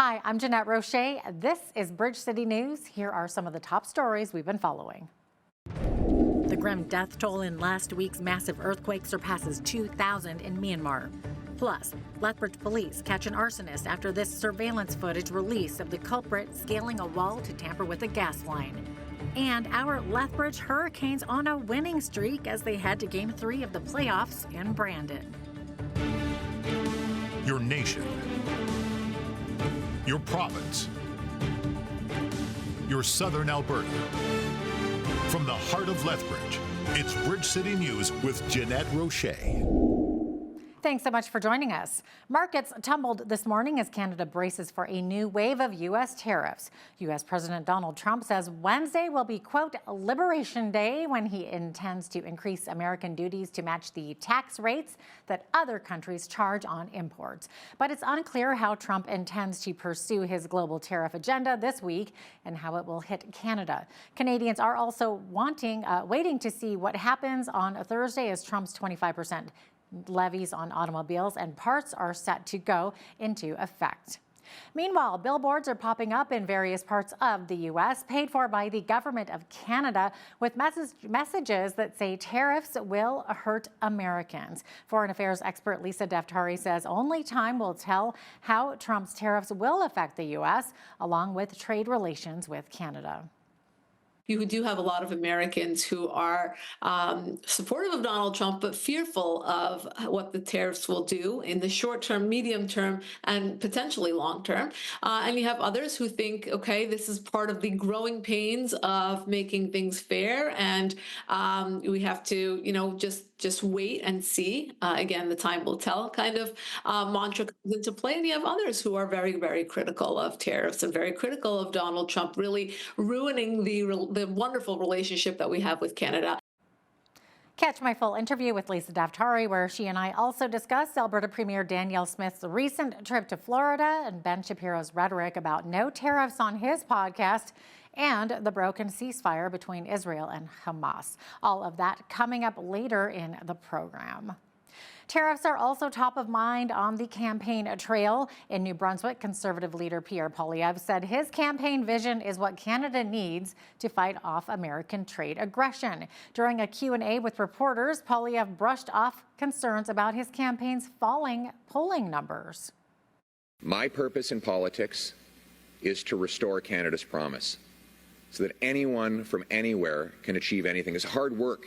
Hi, I'm Jeanette Roche. This is Bridge City News. Here are some of the top stories we've been following. The grim death toll in last week's massive earthquake surpasses 2,000 in Myanmar. Plus, Lethbridge police catch an arsonist after this surveillance footage release of the culprit scaling a wall to tamper with a gas line. And our Lethbridge Hurricanes on a winning streak as they head to Game 3 of the playoffs in Brandon. Your nation, your province, your southern Alberta. From the heart of Lethbridge, it's Bridge City News with Jeanette Roche. Thanks so much for joining us. Markets tumbled this morning as Canada braces for a new wave of U.S. tariffs. U.S. President Donald Trump says Wednesday will be, quote, Liberation Day, when he intends to increase American duties to match the tax rates that other countries charge on imports. But it's unclear how Trump intends to pursue his global tariff agenda this week and how it will hit Canada. Canadians are also waiting to see what happens on Thursday as Trump's 25% levies on automobiles and parts are set to go into effect. Meanwhile, billboards are popping up in various parts of the U.S., paid for by the government of Canada, with messages that say tariffs will hurt Americans. Foreign affairs expert Lisa Daftari says only time will tell how Trump's tariffs will affect the U.S., along with trade relations with Canada. You do have a lot of Americans who are supportive of Donald Trump, but fearful of what the tariffs will do in the short term, medium term, and potentially long term. And you have others who think, okay, this is part of the growing pains of making things fair, and we have to, just wait and see. Again, the time will tell kind of mantra comes into play. And you have others who are very, very critical of tariffs and very critical of Donald Trump really ruining the wonderful relationship that we have with Canada. Catch my full interview with Lisa Daftari, where she and I also discuss Alberta Premier Danielle Smith's recent trip to Florida and Ben Shapiro's rhetoric about no tariffs on his podcast, and the broken ceasefire between Israel and Hamas. All of that coming up later in the program. Tariffs are also top of mind on the campaign trail. In New Brunswick, Conservative leader Pierre Poilievre said his campaign vision is what Canada needs to fight off American trade aggression. During a Q&A with reporters, Poilievre brushed off concerns about his campaign's falling polling numbers. My purpose in politics is to restore Canada's promise so that anyone from anywhere can achieve anything. It's hard work.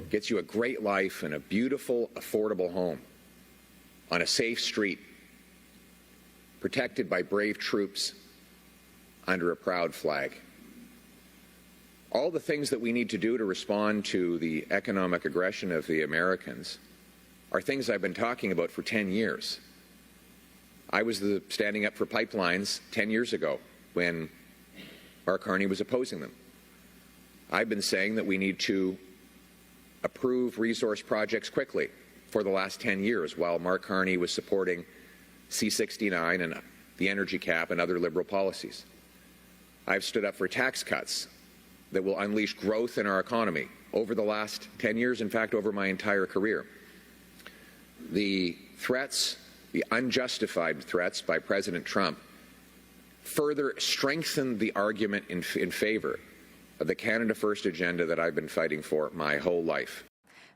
Gets you a great life and a beautiful, affordable home on a safe street, protected by brave troops under a proud flag. All the things that we need to do to respond to the economic aggression of the Americans are things I've been talking about for 10 years. I was standing up for pipelines 10 years ago when Mark Carney was opposing them. I've been saying that we need to approve resource projects quickly for the last 10 years while Mark Carney was supporting C-69 and the energy cap and other Liberal policies. I've stood up for tax cuts that will unleash growth in our economy over the last 10 years, in fact, over my entire career. The threats, the unjustified threats by President Trump further strengthened the argument in favor of the Canada First agenda that I've been fighting for my whole life.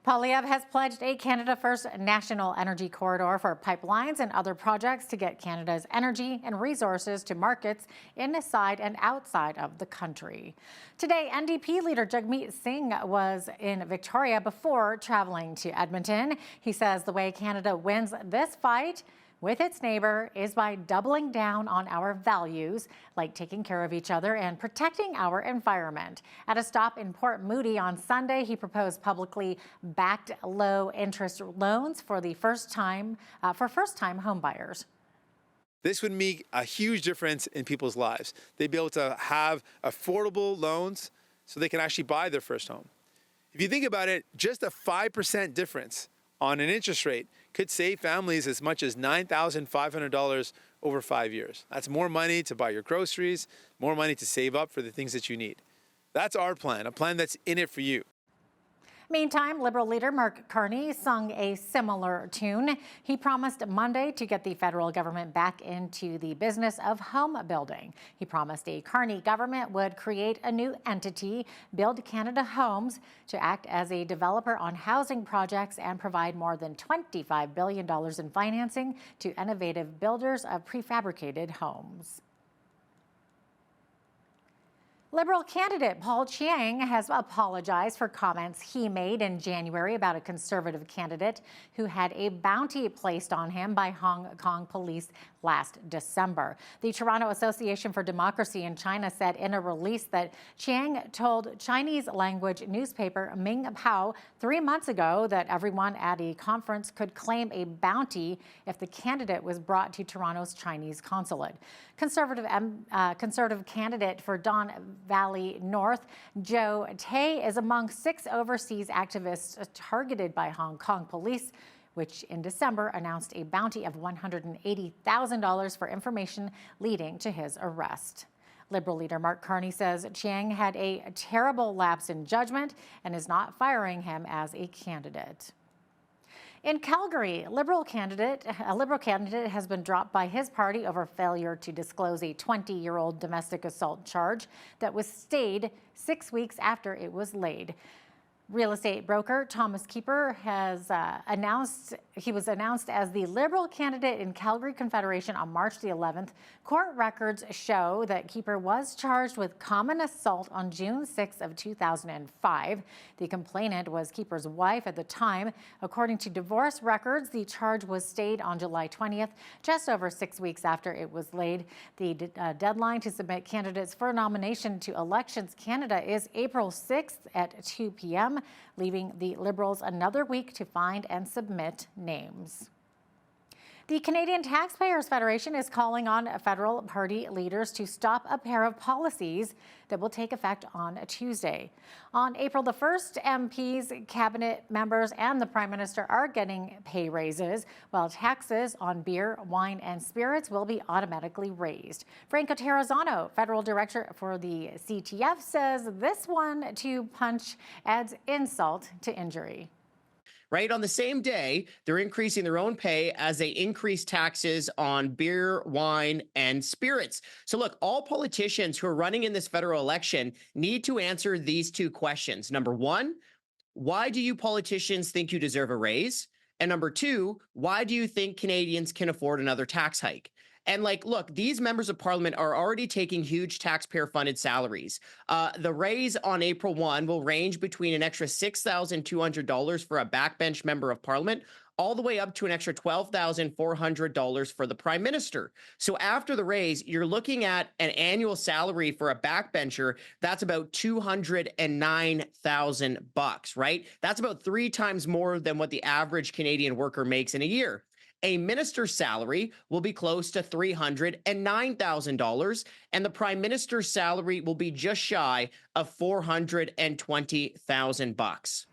Poilievre has pledged a Canada First national energy corridor for pipelines and other projects to get Canada's energy and resources to markets inside and outside of the country. Today, NDP leader Jagmeet Singh was in Victoria before traveling to Edmonton. He says the way Canada wins this fight with its neighbor is by doubling down on our values, like taking care of each other and protecting our environment. At a stop in Port Moody on Sunday, he proposed publicly backed low-interest loans for first-time homebuyers. This would make a huge difference in people's lives. They'd be able to have affordable loans so they can actually buy their first home. If you think about it, just a 5% difference on an interest rate could save families as much as $9,500 over 5 years. That's more money to buy your groceries, more money to save up for the things that you need. That's our plan, a plan that's in it for you. Meantime, Liberal leader Mark Carney sung a similar tune. He promised Monday to get the federal government back into the business of home building. He promised a Carney government would create a new entity, Build Canada Homes, to act as a developer on housing projects and provide more than $25 billion in financing to innovative builders of prefabricated homes. Liberal candidate Paul Chiang has apologized for comments he made in January about a Conservative candidate who had a bounty placed on him by Hong Kong police last December. The Toronto Association for Democracy in China said in a release that Chiang told Chinese language newspaper Ming Pao 3 months ago that everyone at a conference could claim a bounty if the candidate was brought to Toronto's Chinese consulate. Conservative candidate for Don Valley North, Joe Tay, is among 6 overseas activists targeted by Hong Kong police, which in December announced a bounty of $180,000 for information leading to his arrest. Liberal leader Mark Carney says Chiang had a terrible lapse in judgment and is not firing him as a candidate. In Calgary, a Liberal candidate has been dropped by his party over failure to disclose a 20-year-old domestic assault charge that was stayed 6 weeks after it was laid. Real estate broker Thomas Keeper was announced as the Liberal candidate in Calgary Confederation on March the 11th. Court records show that Keeper was charged with common assault on June 6 of 2005. The complainant was Keeper's wife at the time. According to divorce records, the charge was stayed on July 20th, just over 6 weeks after it was laid. The deadline to submit candidates for nomination to Elections Canada is April 6th at 2 p.m., leaving the Liberals another week to find and submit names. The Canadian Taxpayers Federation is calling on federal party leaders to stop a pair of policies that will take effect on Tuesday. On April the 1st, MPs, cabinet members, and the Prime Minister are getting pay raises, while taxes on beer, wine, and spirits will be automatically raised. Franco Terrazzano, federal director for the CTF, says this 1-2 punch adds insult to injury. Right on the same day, they're increasing their own pay as they increase taxes on beer, wine, and spirits. So look, all politicians who are running in this federal election need to answer these 2 questions. Number 1, why do you politicians think you deserve a raise? And number 2, why do you think Canadians can afford another tax hike? And look, these members of parliament are already taking huge taxpayer-funded salaries. The raise on April 1 will range between an extra $6,200 for a backbench member of parliament, all the way up to an extra $12,400 for the prime minister. So after the raise, you're looking at an annual salary for a backbencher that's about $209,000, right? That's about 3 times more than what the average Canadian worker makes in a year. A minister's salary will be close to $309,000, and the prime minister's salary will be just shy of $420,000.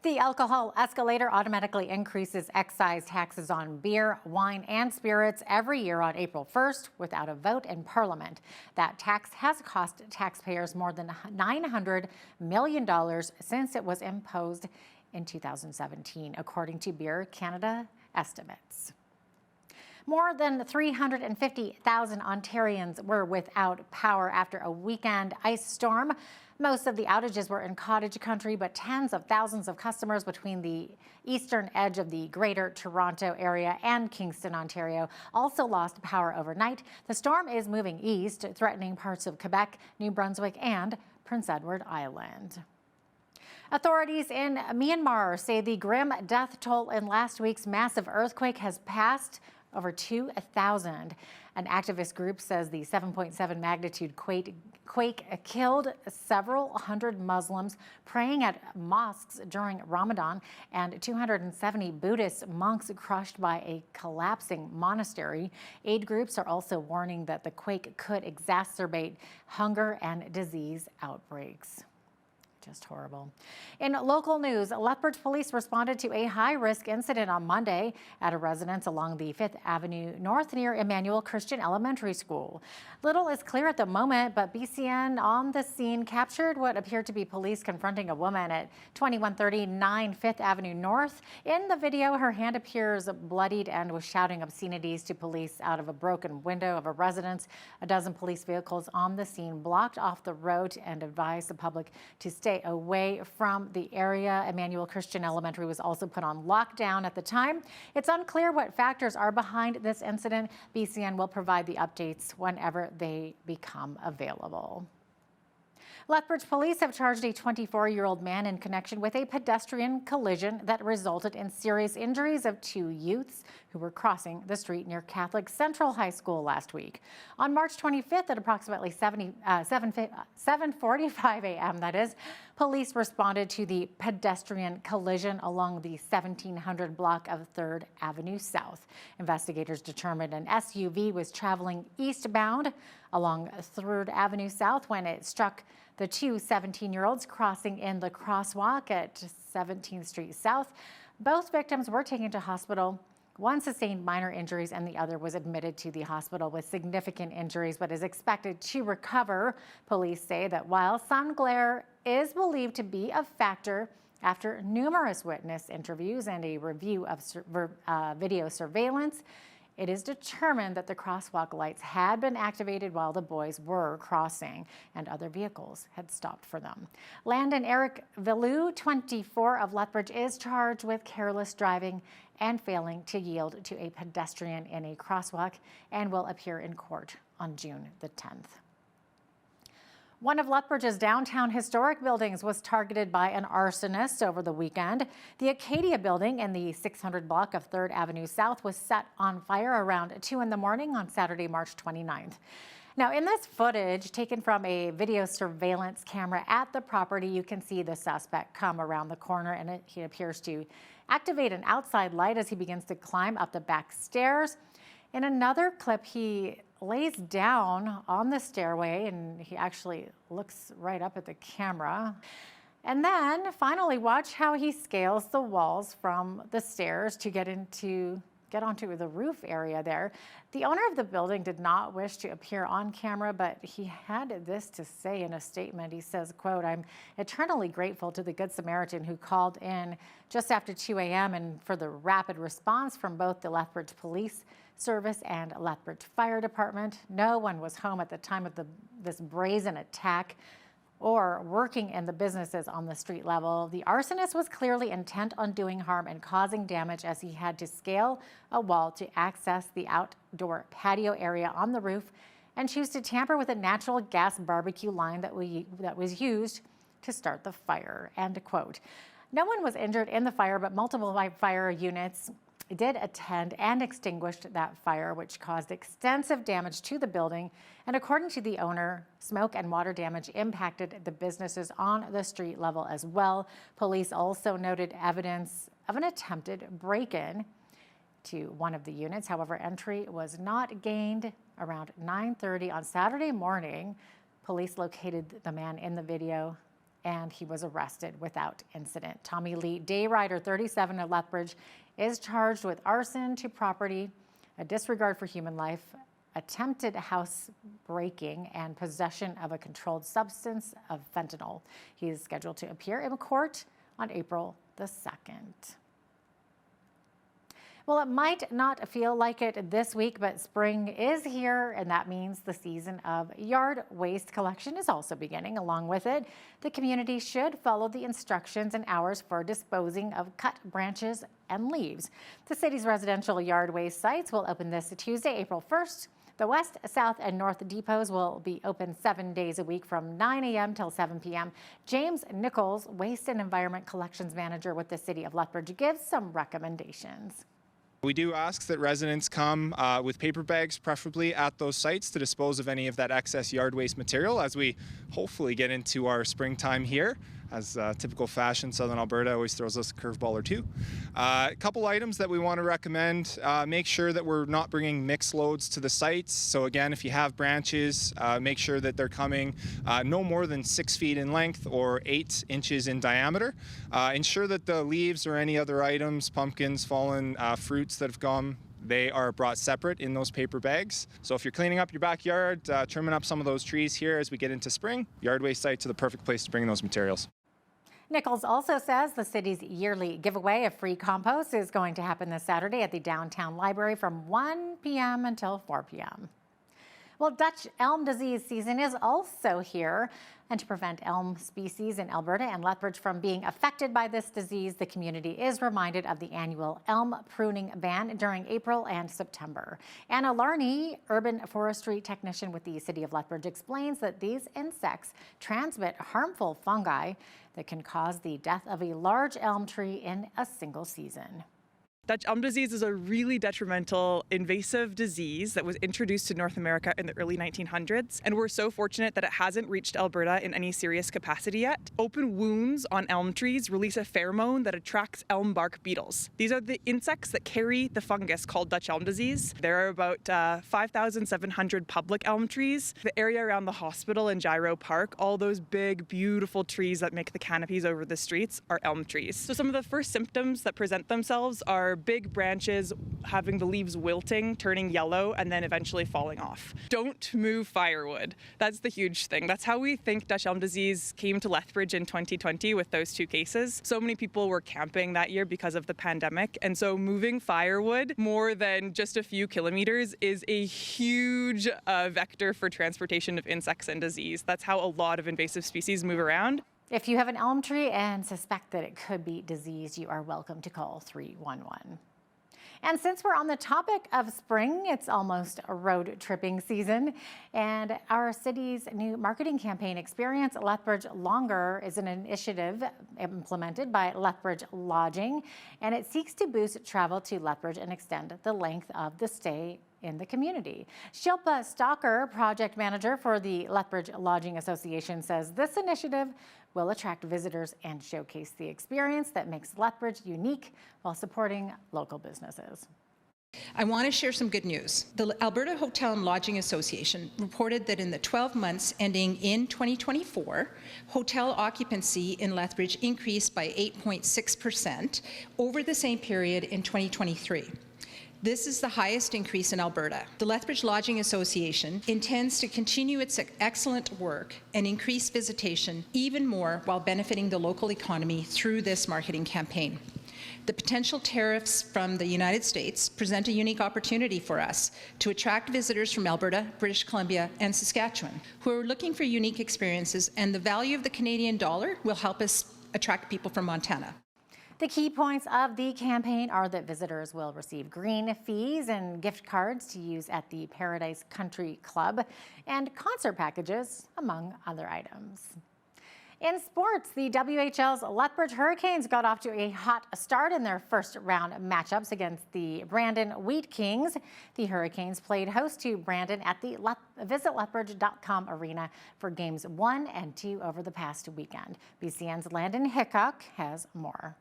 The alcohol escalator automatically increases excise taxes on beer, wine, and spirits every year on April 1st without a vote in Parliament. That tax has cost taxpayers more than $900 million since it was imposed in 2017, according to Beer Canada estimates. More than 350,000 Ontarians were without power after a weekend ice storm. Most of the outages were in cottage country, but tens of thousands of customers between the eastern edge of the Greater Toronto Area and Kingston, Ontario, also lost power overnight. The storm is moving east, threatening parts of Quebec, New Brunswick, and Prince Edward Island. Authorities in Myanmar say the grim death toll in last week's massive earthquake has passed over 2,000. An activist group says the 7.7 magnitude quake killed several hundred Muslims praying at mosques during Ramadan and 270 Buddhist monks crushed by a collapsing monastery. Aid groups are also warning that the quake could exacerbate hunger and disease outbreaks. Just horrible. In local news, Lethbridge police responded to a high-risk incident on Monday at a residence along the 5th Avenue North near Emmanuel Christian Elementary School. Little is clear at the moment, but BCN on the scene captured what appeared to be police confronting a woman at 2139 5th Avenue North. In the video, her hand appears bloodied and was shouting obscenities to police out of a broken window of a residence. A dozen police vehicles on the scene blocked off the road and advised the public to stay away from the area. Emmanuel Christian Elementary was also put on lockdown at the time. It's unclear what factors are behind this incident. BCN will provide the updates whenever they become available. Lethbridge police have charged a 24-year-old man in connection with a pedestrian collision that resulted in serious injuries of 2 youths who were crossing the street near Catholic Central High School last week. On March 25th at approximately 7:45 a.m., that is, police responded to the pedestrian collision along the 1700 block of 3rd Avenue South. Investigators determined an SUV was traveling eastbound along 3rd Avenue South when it struck the 2 17-year-olds crossing in the crosswalk at 17th Street South. Both victims were taken to hospital. One sustained minor injuries and the other was admitted to the hospital with significant injuries but is expected to recover. Police say that while sun glare is believed to be a factor, after numerous witness interviews and a review of video surveillance, it is determined that the crosswalk lights had been activated while the boys were crossing and other vehicles had stopped for them. Landon Eric Villou, 24, of Lethbridge, is charged with careless driving and failing to yield to a pedestrian in a crosswalk and will appear in court on June the 10th. One of Lethbridge's downtown historic buildings was targeted by an arsonist over the weekend. The Acadia building in the 600 block of 3rd Avenue South was set on fire around 2 in the morning on Saturday, March 29th. Now, in this footage taken from a video surveillance camera at the property, you can see the suspect come around the corner and he appears to activate an outside light as he begins to climb up the back stairs. In another clip, he lays down on the stairway and he actually looks right up at the camera. And then finally, watch how he scales the walls from the stairs to get onto the roof area there. The owner of the building did not wish to appear on camera, but he had this to say in a statement. He says, quote, "I'm eternally grateful to the Good Samaritan who called in just after 2 a.m. and for the rapid response from both the Lethbridge Police Service and Lethbridge Fire Department. No one was home at the time of this brazen attack or working in the businesses on the street level. The arsonist was clearly intent on doing harm and causing damage as he had to scale a wall to access the outdoor patio area on the roof and choose to tamper with a natural gas barbecue line that was used to start the fire," end quote. No one was injured in the fire, but multiple fire units did attend and extinguished that fire, which caused extensive damage to the building. And according to the owner, smoke and water damage impacted the businesses on the street level as well. Police also noted evidence of an attempted break-in to one of the units. However, entry was not gained. Around 9:30 on Saturday morning, police located the man in the video and he was arrested without incident. Tommy Lee Dayrider, 37, of Lethbridge, is charged with arson to property, a disregard for human life, attempted house breaking, and possession of a controlled substance of fentanyl. He is scheduled to appear in court on April the 2nd. Well, it might not feel like it this week, but spring is here, and that means the season of yard waste collection is also beginning. Along with it, the community should follow the instructions and hours for disposing of cut branches and leaves. The city's residential yard waste sites will open this Tuesday, April 1st. The West, South, and North depots will be open 7 days a week from 9 a.m. till 7 p.m. James Nichols, Waste and Environment Collections Manager with the City of Lethbridge, gives some recommendations. We do ask that residents come with paper bags, preferably at those sites, to dispose of any of that excess yard waste material as we hopefully get into our springtime here. As typical fashion, Southern Alberta always throws us a curveball or two. A couple items that we want to recommend, make sure that we're not bringing mixed loads to the sites. So again, if you have branches, make sure that they're coming no more than 6 feet in length or 8 inches in diameter. Ensure that the leaves or any other items, pumpkins, fallen fruits that have gone, they are brought separate in those paper bags. So if you're cleaning up your backyard, trimming up some of those trees here as we get into spring, yard waste sites are the perfect place to bring those materials. Nichols also says the city's yearly giveaway of free compost is going to happen this Saturday at the downtown library from 1 p.m. until 4 p.m. Well, Dutch elm disease season is also here. And to prevent elm species in Alberta and Lethbridge from being affected by this disease, the community is reminded of the annual elm pruning ban during April and September. Anna Larney, urban forestry technician with the City of Lethbridge, explains that these insects transmit harmful fungi that can cause the death of a large elm tree in a single season. Dutch elm disease is a really detrimental invasive disease that was introduced to North America in the early 1900s, and we're so fortunate that it hasn't reached Alberta in any serious capacity yet. Open wounds on elm trees release a pheromone that attracts elm bark beetles. These are the insects that carry the fungus called Dutch elm disease. There are about 5,700 public elm trees. The area around the hospital and Gyro Park, all those big, beautiful trees that make the canopies over the streets are elm trees. So some of the first symptoms that present themselves are big branches having the leaves wilting, turning yellow, and then eventually falling off. Don't move firewood. That's the huge thing. That's how we think Dutch elm disease came to Lethbridge in 2020 with those 2 cases. So many people were camping that year because of the pandemic, and so moving firewood more than just a few kilometers is a huge vector for transportation of insects and disease. That's how a lot of invasive species move around. If you have an elm tree and suspect that it could be diseased, you are welcome to call 311. And since we're on the topic of spring, it's almost a road tripping season. And our city's new marketing campaign, Experience Lethbridge Longer, is an initiative implemented by Lethbridge Lodging. And it seeks to boost travel to Lethbridge and extend the length of the stay in the community. Shilpa Stalker, project manager for the Lethbridge Lodging Association, says this initiative will attract visitors and showcase the experience that makes Lethbridge unique while supporting local businesses. I want to share some good news. The Alberta Hotel and Lodging Association reported that in the 12 months ending in 2024, hotel occupancy in Lethbridge increased by 8.6% over the same period in 2023. This is the highest increase in Alberta. The Lethbridge Lodging Association intends to continue its excellent work and increase visitation even more while benefiting the local economy through this marketing campaign. The potential tariffs from the United States present a unique opportunity for us to attract visitors from Alberta, British Columbia, and Saskatchewan who are looking for unique experiences, and the value of the Canadian dollar will help us attract people from Montana. The key points of the campaign are that visitors will receive green fees and gift cards to use at the Paradise Country Club and concert packages, among other items. In sports, the WHL's Lethbridge Hurricanes got off to a hot start in their first round matchups against the Brandon Wheat Kings. The Hurricanes played host to Brandon at the visitlethbridge.com arena for games 1 and 2 over the past weekend. BCN's Landon Hickok has more.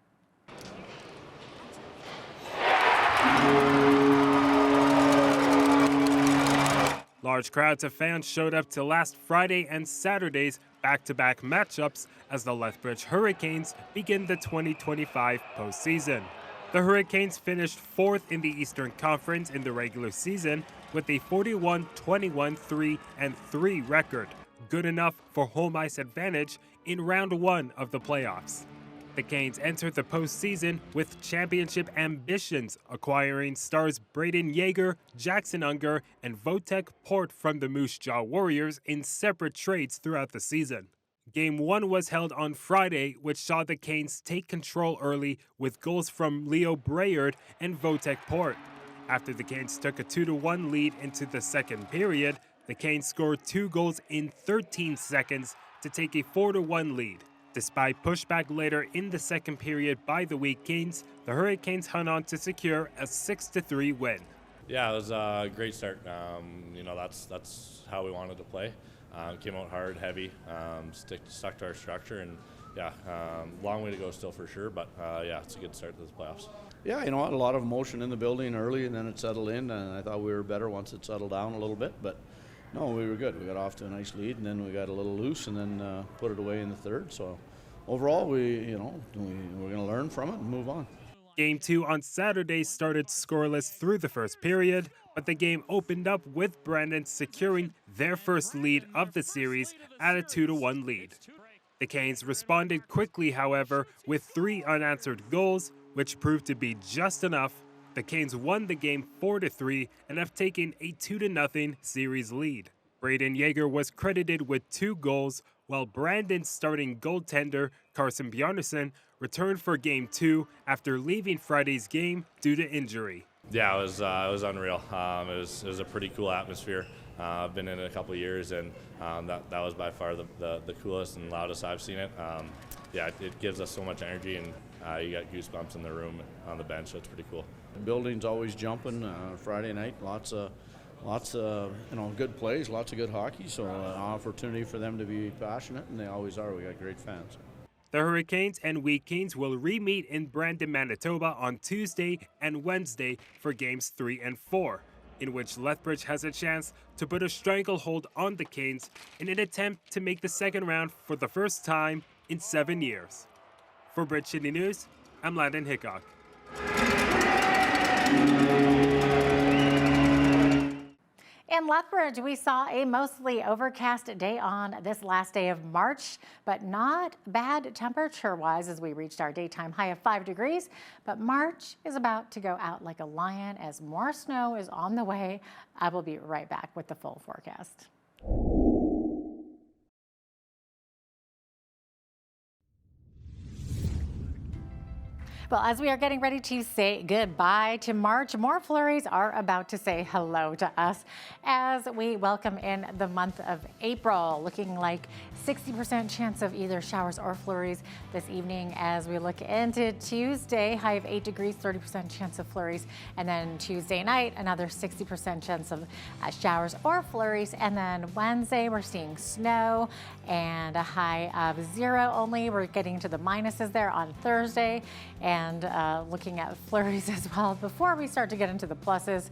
Large crowds of fans showed up to last Friday and Saturday's back-to-back matchups as the Lethbridge Hurricanes begin the 2025 postseason. The Hurricanes finished 4th in the Eastern Conference in the regular season with a 41-21-3-3 record, good enough for home ice advantage in round 1 of the playoffs. The Canes entered the postseason with championship ambitions, acquiring stars Braden Yeager, Jackson Unger, and Votek Port from the Moose Jaw Warriors in separate trades throughout the season. Game 1 was held on Friday, which saw the Canes take control early with goals from Leo Brayard and Votek Port. After the Canes took a 2-1 lead into the second period, the Canes scored 2 goals in 13 seconds to take a 4-1 lead. Despite pushback later in the second period by the Wheat Kings, the Hurricanes hung on to secure a 6-3 win. Yeah, it was a great start. That's how we wanted to play. Came out hard, heavy, stuck to our structure, and yeah, long way to go still for sure, but yeah, it's a good start to the playoffs. Yeah, a lot of emotion in the building early, and then it settled in, and I thought we were better once it settled down a little bit, but no, we were good. We got off to a nice lead, and then we got a little loose, and then put it away in the third. So overall, we're going to learn from it and move on. Game 2 on Saturday started scoreless through the first period, but the game opened up with Brandon securing their first lead of the series at a 2-1 lead. The Canes responded quickly, however, with 3 unanswered goals, which proved to be just enough. The Canes won the game 4-3 and have taken a 2-0 series lead. Braden Yeager was credited with 2 goals, while Brandon's starting goaltender, Carson Bjarnason, returned for Game 2 after leaving Friday's game due to injury. Yeah, it was unreal. It was a pretty cool atmosphere. I've been in it a couple of years, and that was by far the coolest and loudest I've seen it. Yeah, it gives us so much energy, and you got goosebumps in the room on the bench, so it's pretty cool. The building's always jumping Friday night. Lots of good plays, lots of good hockey. So an opportunity for them to be passionate, and they always are. We got great fans. The Hurricanes and WEEKNIGHTS will re-meet in Brandon, Manitoba on Tuesday and Wednesday for Games 3 and 4, in which Lethbridge has a chance to put a stranglehold on the Canes in an attempt to make the second round for the first time in 7 years. For Bridge City News, I'm Landon Hickok. In Lethbridge, we saw a mostly overcast day on this last day of March, but not bad temperature-wise as we reached our daytime high of 5 degrees. But March is about to go out like a lion as more snow is on the way. I will be right back with the full forecast. Well, as we are getting ready to say goodbye to March, more flurries are about to say hello to us as we welcome in the month of April, looking like 60% chance of either showers or flurries this evening as we look into Tuesday, high of 8 degrees, 30% chance of flurries, and then Tuesday night, another 60% chance of showers or flurries, and then Wednesday, we're seeing snow and a high of 0 only. We're getting to the minuses there on Thursday, and looking at flurries as well before we start to get into the pluses.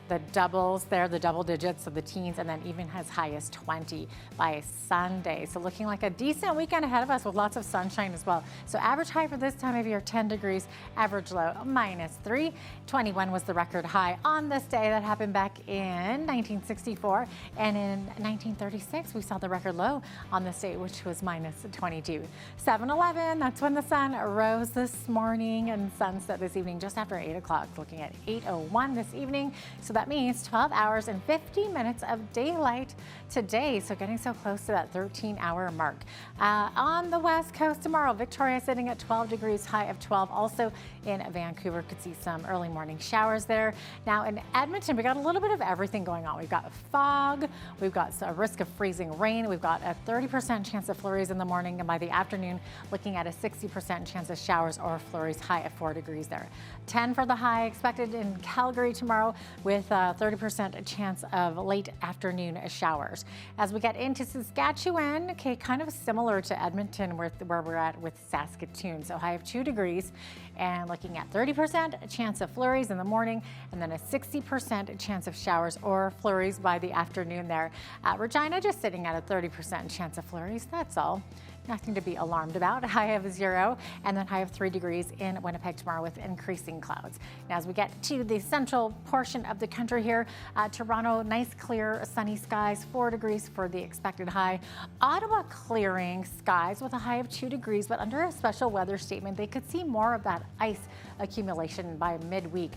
The doubles there, the double digits of the teens, and then even as high as 20 by Sunday. So looking like a decent weekend ahead of us with lots of sunshine as well. So average high for this time of year, 10 degrees, average low, -3. 21 was the record high on this day. That happened back in 1964. And in 1936, we saw the record low on this day, which was -22. 7-11, that's when the sun rose this morning and sunset this evening just after 8 o'clock, looking at 8:01 this evening. So that means 12 hours and 50 minutes of daylight today. So getting so close to that 13-hour mark. On the west coast tomorrow, Victoria sitting at 12 degrees, high of 12. Also in Vancouver, could see some early morning showers there. Now in Edmonton, we got a little bit of everything going on. We've got fog, we've got a risk of freezing rain, we've got a 30% chance of flurries in the morning, and by the afternoon, looking at a 60% chance of showers or flurries, high of 4 degrees there. 10 for the high expected in Calgary tomorrow with a 30% chance of late afternoon showers. As we get into Saskatchewan, okay, kind of similar to Edmonton where we're at with Saskatoon. So high of 2 degrees and looking at 30% chance of flurries in the morning and then a 60% chance of showers or flurries by the afternoon there. Regina just sitting at a 30% chance of flurries. That's all. Nothing to be alarmed about. High of 0 and then high of 3 degrees in Winnipeg tomorrow with increasing clouds. Now as we get to the central portion of the country here, Toronto, nice clear sunny skies, 4 degrees for the expected high. Ottawa clearing skies with a high of 2 degrees, but under a special weather statement, they could see more of that ice accumulation by midweek,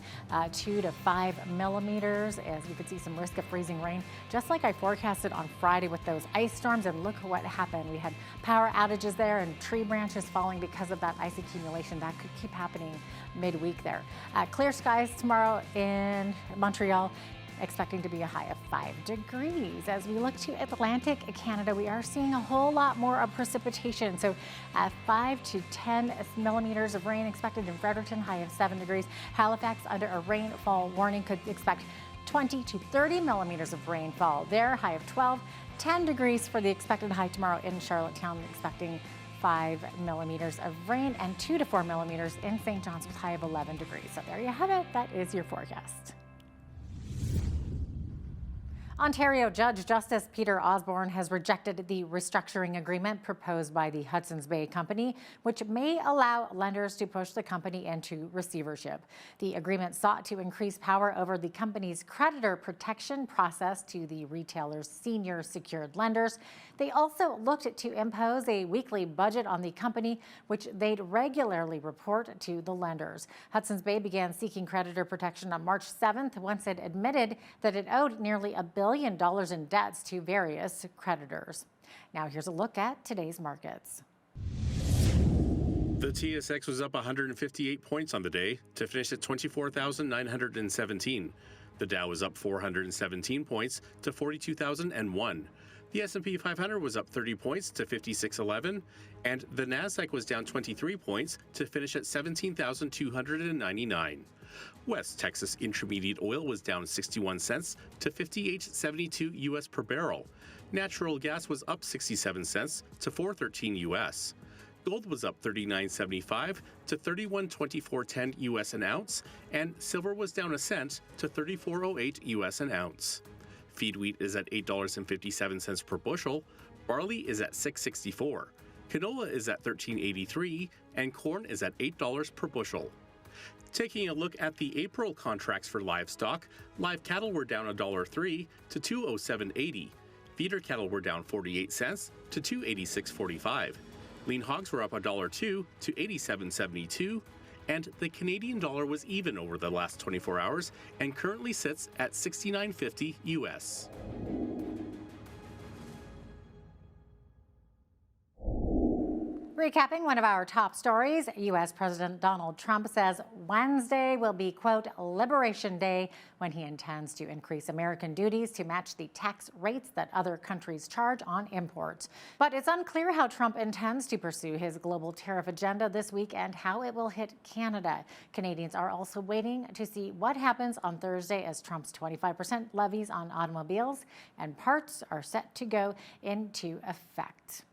2 to 5 millimeters, as we could see some risk of freezing rain, just like I forecasted on Friday with those ice storms. And look what happened. We had power outages there and tree branches falling because of that ice accumulation. That could keep happening midweek there. Clear skies tomorrow in Montreal, expecting to be a high of 5 degrees. As we look to Atlantic Canada, we are seeing a whole lot more of precipitation. So 5 to 10 millimeters of rain expected in Fredericton, high of 7 degrees. Halifax under a rainfall warning, could expect 20 to 30 millimeters of rainfall there, high of 12. 10 degrees for the expected high tomorrow in Charlottetown, expecting 5 millimeters of rain and 2 to 4 millimeters in St. John's with a high of 11 degrees. So there you have it. That is your forecast. Ontario Judge Justice Peter Osborne has rejected the restructuring agreement proposed by the Hudson's Bay Company, which may allow lenders to push the company into receivership. The agreement sought to increase power over the company's creditor protection process to the retailer's senior secured lenders. They also looked to impose a weekly budget on the company, which they'd regularly report to the lenders. Hudson's Bay began seeking creditor protection on March 7th once it admitted that it owed nearly $1 billion in debts to various creditors. Now here's a look at today's markets. The TSX was up 158 points on the day to finish at 24,917. The Dow was up 417 points to 42,001. The S&P 500 was up 30 points to 5611, and the Nasdaq was down 23 points to finish at 17,299. West Texas Intermediate oil was down 61 cents to 58.72 US per barrel. Natural gas was up 67 cents to 4.13 US. Gold was up 39.75 to 31.2410 US an ounce, and silver was down a cent to 34.08 US an ounce. Feed wheat is at $8.57 per bushel, barley is at $6.64, canola is at $13.83, and corn is at $8 per bushel. Taking a look at the April contracts for livestock, live cattle were down $1.03 to $207.80. Feeder cattle were down 48 cents to $286.45. Lean hogs were up $1.02 to $87.72. And the Canadian dollar was even over the last 24 hours and currently sits at 69.50 US. Recapping one of our top stories, U.S. President Donald Trump says Wednesday will be, quote, Liberation Day, when he intends to increase American duties to match the tax rates that other countries charge on imports. But it's unclear how Trump intends to pursue his global tariff agenda this week and how it will hit Canada. Canadians are also waiting to see what happens on Thursday as Trump's 25% levies on automobiles and parts are set to go into effect.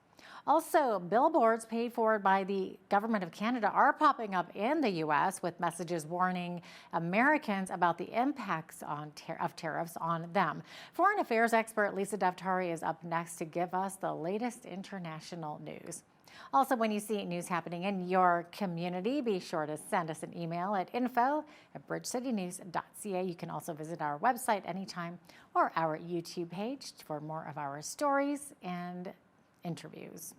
Also, billboards paid for by the government of Canada are popping up in the U.S. with messages warning Americans about the impacts of tariffs on them. Foreign affairs expert Lisa Daftari is up next to give us the latest international news. Also, when you see news happening in your community, be sure to send us an email at info@bridgecitynews.ca. You can also visit our website anytime or our YouTube page for more of our stories and interviews.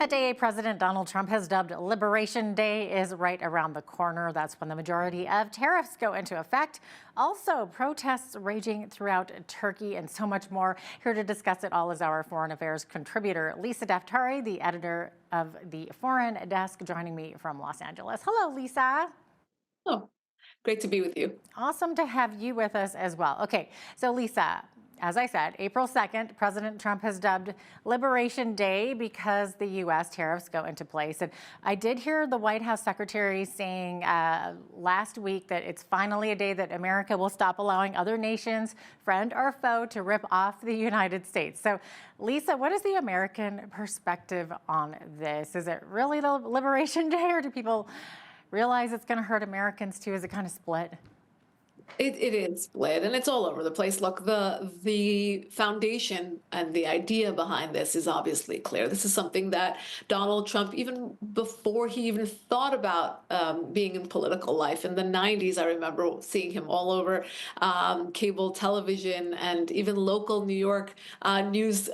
A day President Donald Trump has dubbed Liberation Day is right around the corner. That's when the majority of tariffs go into effect. Also, protests raging throughout Turkey and so much more. Here to discuss it all is our foreign affairs contributor, Lisa Daftari, the editor of the Foreign Desk, joining me from Los Angeles. Hello, Lisa. Oh, great to be with you. Awesome to have you with us as well. Okay, so Lisa, as I said, April 2nd, President Trump has dubbed Liberation Day because the U.S. tariffs go into place. And I did hear the White House secretary saying last week that it's finally a day that America will stop allowing other nations, friend or foe, to rip off the United States. So, Lisa, what is the American perspective on this? Is it really the Liberation Day, or do people realize it's going to hurt Americans too? Is it kind of split? It is split, and it's all over the place. Look, the foundation and the idea behind this is obviously clear. This is something that Donald Trump, even before he even thought about being in political life in the 90s, I remember seeing him all over cable television and even local New York news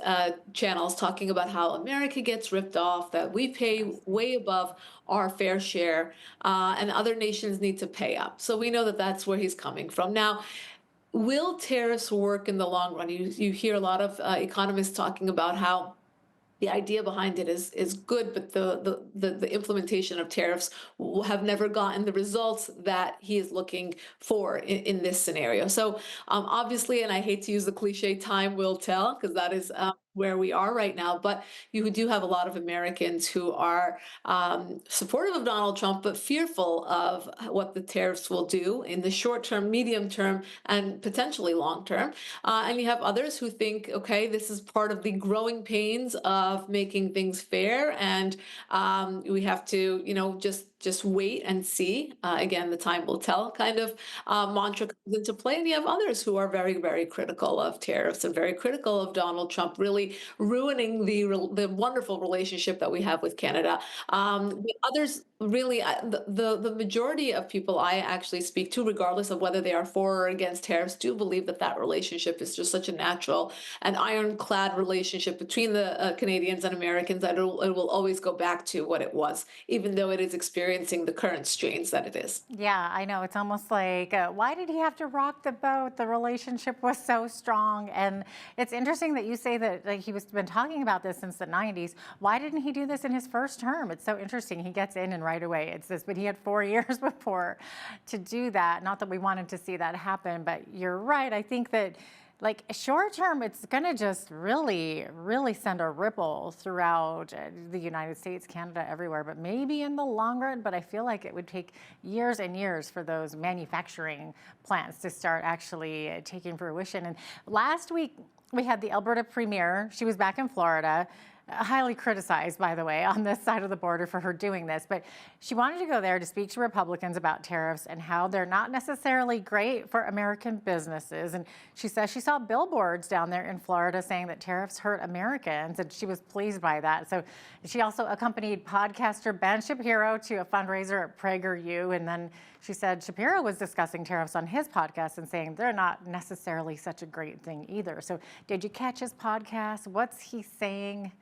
channels talking about how America gets ripped off, that we pay way above our fair share, and other nations need to pay up. So we know that that's where he's coming from. Now, will tariffs work in the long run? You hear a lot of economists talking about how the idea behind it is good, but the implementation of tariffs have never gotten the results that he is looking for in this scenario. So obviously, and I hate to use the cliche, time will tell, because that is where we are right now, but you do have a lot of Americans who are supportive of Donald Trump, but fearful of what the tariffs will do in the short term, medium term, and potentially long term. And you have others who think, okay, this is part of the growing pains of making things fair, and we have to, just wait and see. Again, the time will tell kind of mantra comes into play. And you have others who are very, very critical of tariffs and very critical of Donald Trump really ruining the wonderful relationship that we have with Canada. The others really, the majority of people I actually speak to, regardless of whether they are for or against tariffs, do believe that that relationship is just such a natural and ironclad relationship between the Canadians and Americans that it will always go back to what it was, even though it is experiencing the current strains that it is. Yeah, I know. It's almost like, why did he have to rock the boat? The relationship was so strong. And it's interesting that you say that he was been talking about this since the 90s. Why didn't he do this in his first term? It's so interesting. He gets in and right away it's this, but he had 4 years before to do that. Not that we wanted to see that happen, but you're right. I think that like short term, it's going to just really, really send a ripple throughout the United States, Canada, everywhere, but maybe in the long run. But I feel like it would take years and years for those manufacturing plants to start actually taking fruition. And last week, we had the Alberta Premier. She was back in Florida. Highly criticized, by the way, on this side of the border for her doing this. But she wanted to go there to speak to Republicans about tariffs and how they're not necessarily great for American businesses. And she says she saw billboards down there in Florida saying that tariffs hurt Americans, and she was pleased by that. So she also accompanied podcaster Ben Shapiro to a fundraiser at PragerU. And then she said Shapiro was discussing tariffs on his podcast and saying they're not necessarily such a great thing either. So did you catch his podcast? What's he saying?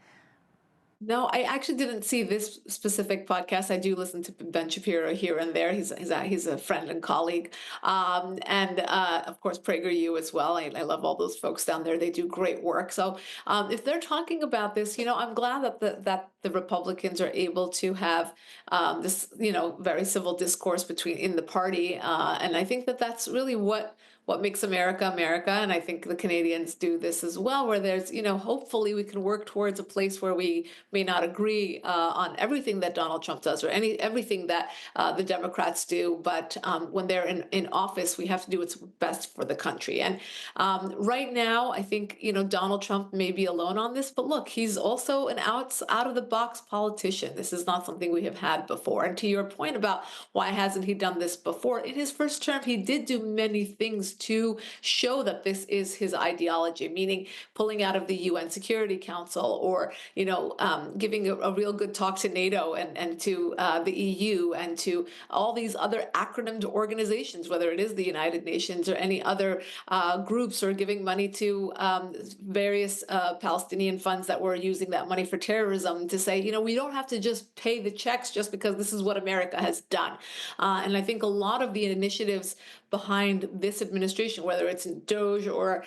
No, I actually didn't see this specific podcast. I do listen to Ben Shapiro here and there. He's a friend and colleague, and of course PragerU as well. I love all those folks down there. They do great work. So if they're talking about this, I'm glad that the Republicans are able to have this very civil discourse in the party, and I think that that's really what makes America America. And I think the Canadians do this as well, where there's, hopefully we can work towards a place where we may not agree on everything that Donald Trump does or everything that the Democrats do. But when they're in office, we have to do what's best for the country. And right now, I think, Donald Trump may be alone on this, but look, he's also an out of the box politician. This is not something we have had before. And to your point about why hasn't he done this before, in his first term, he did do many things to show that this is his ideology, meaning pulling out of the UN Security Council or, giving a real good talk to NATO and to the EU and to all these other acronymed organizations, whether it is the United Nations or any other groups, or giving money to various Palestinian funds that were using that money for terrorism, to say, we don't have to just pay the checks just because this is what America has done. And I think a lot of the initiatives behind this administration, whether it's in DOGE or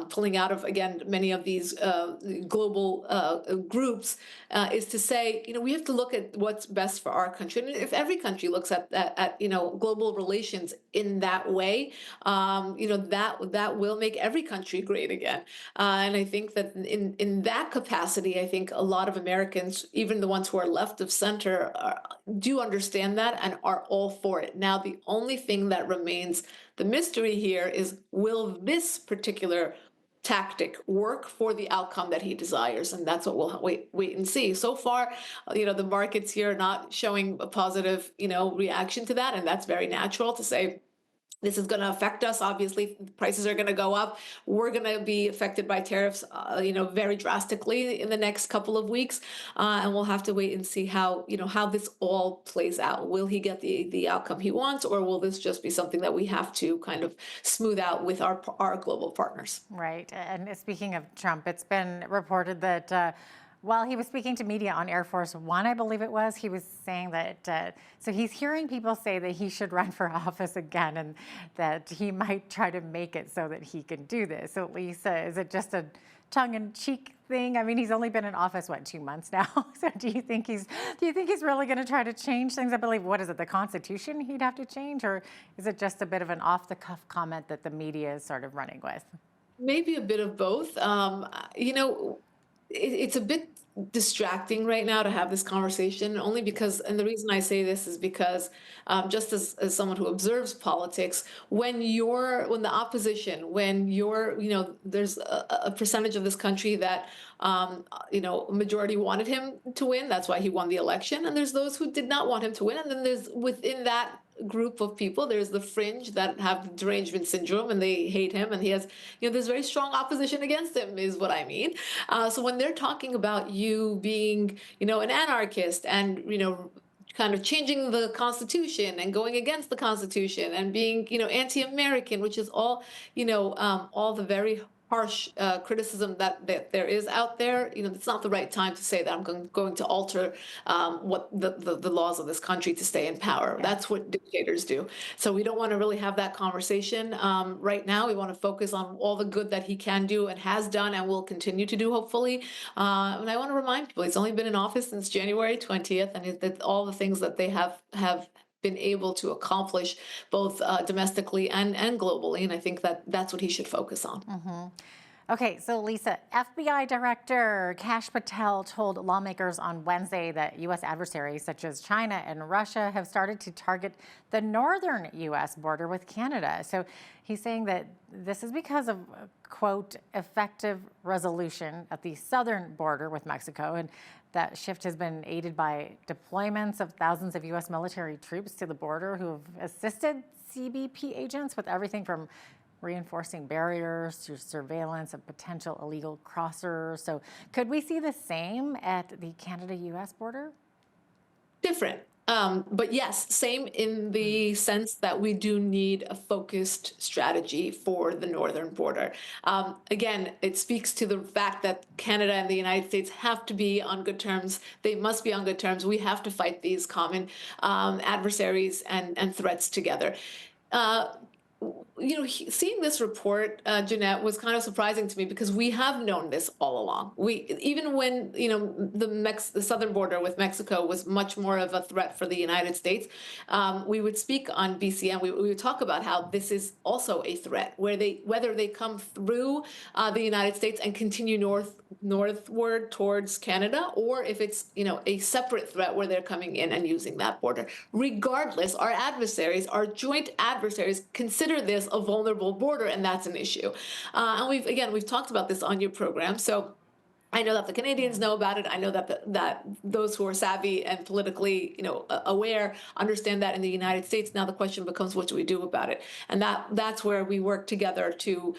pulling out of, again, many of these global groups, is to say, we have to look at what's best for our country. And if every country looks at global relations in that way, that will make every country great again. And I think that in that capacity, I think a lot of Americans, even the ones who are left of center, do understand that and are all for it. Now, the only thing that remains the mystery here is, will this particular tactic work for the outcome that he desires? And that's what we'll wait and see. So far, the markets here are not showing a positive, reaction to that. And that's very natural to say, this is going to affect us. Obviously, prices are going to go up. We're going to be affected by tariffs, very drastically in the next couple of weeks, and we'll have to wait and see how this all plays out. Will he get the outcome he wants, or will this just be something that we have to kind of smooth out with our global partners? Right. And speaking of Trump, it's been reported that while he was speaking to media on Air Force One, I believe it was, he was saying that, so he's hearing people say that he should run for office again and that he might try to make it so that he can do this. So Lisa, is it just a tongue-in-cheek thing? I mean, he's only been in office, 2 months now? So do you think he's really going to try to change things? I believe, what is it, the Constitution he'd have to change? Or is it just a bit of an off-the-cuff comment that the media is sort of running with? Maybe a bit of both. It's a bit distracting right now to have this conversation, only because, and the reason I say this is because, just as someone who observes politics, when the opposition, when there's a percentage of this country that, a majority wanted him to win, that's why he won the election, and there's those who did not want him to win, and then there's within that group of people, there's the fringe that have derangement syndrome and they hate him, and he has, there's very strong opposition against him, is what I mean. So when they're talking about you being, an anarchist and, kind of changing the Constitution and going against the Constitution and being, anti-American, which is all, all the very harsh criticism that there is out there, it's not the right time to say that I'm going to alter what the laws of this country to stay in power. Yeah. That's what dictators do. So we don't want to really have that conversation right now. We want to focus on all the good that he can do and has done and will continue to do, hopefully. And I want to remind people, he's only been in office since January 20th, and all the things that they have been able to accomplish both domestically and globally. And I think that's what he should focus on. Mm-hmm. Okay, so Lisa, FBI Director Kash Patel told lawmakers on Wednesday that U.S. adversaries such as China and Russia have started to target the northern U.S. border with Canada. So he's saying that this is because of, quote, effective resolution at the southern border with Mexico. And that shift has been aided by deployments of thousands of U.S. military troops to the border who have assisted CBP agents with everything from reinforcing barriers to surveillance of potential illegal crossers. So could we see the same at the Canada-U.S. border? Different. But yes, same in the sense that we do need a focused strategy for the northern border. Again, it speaks to the fact that Canada and the United States have to be on good terms. They must be on good terms. We have to fight these common adversaries and threats together. Seeing this report, Jeanette, was kind of surprising to me because we have known this all along. Even when the southern border with Mexico was much more of a threat for the United States, we would speak on BCN. We would talk about how this is also a threat, whether they come through the United States and continue northward towards Canada, or if it's a separate threat where they're coming in and using that border. Regardless, our adversaries, our joint adversaries, consider this a vulnerable border, and that's an issue. And we've talked about this on your program. So I know that the Canadians know about it. I know that those who are savvy and politically, aware understand that in the United States. Now the question becomes, what do we do about it? And that's where we work together to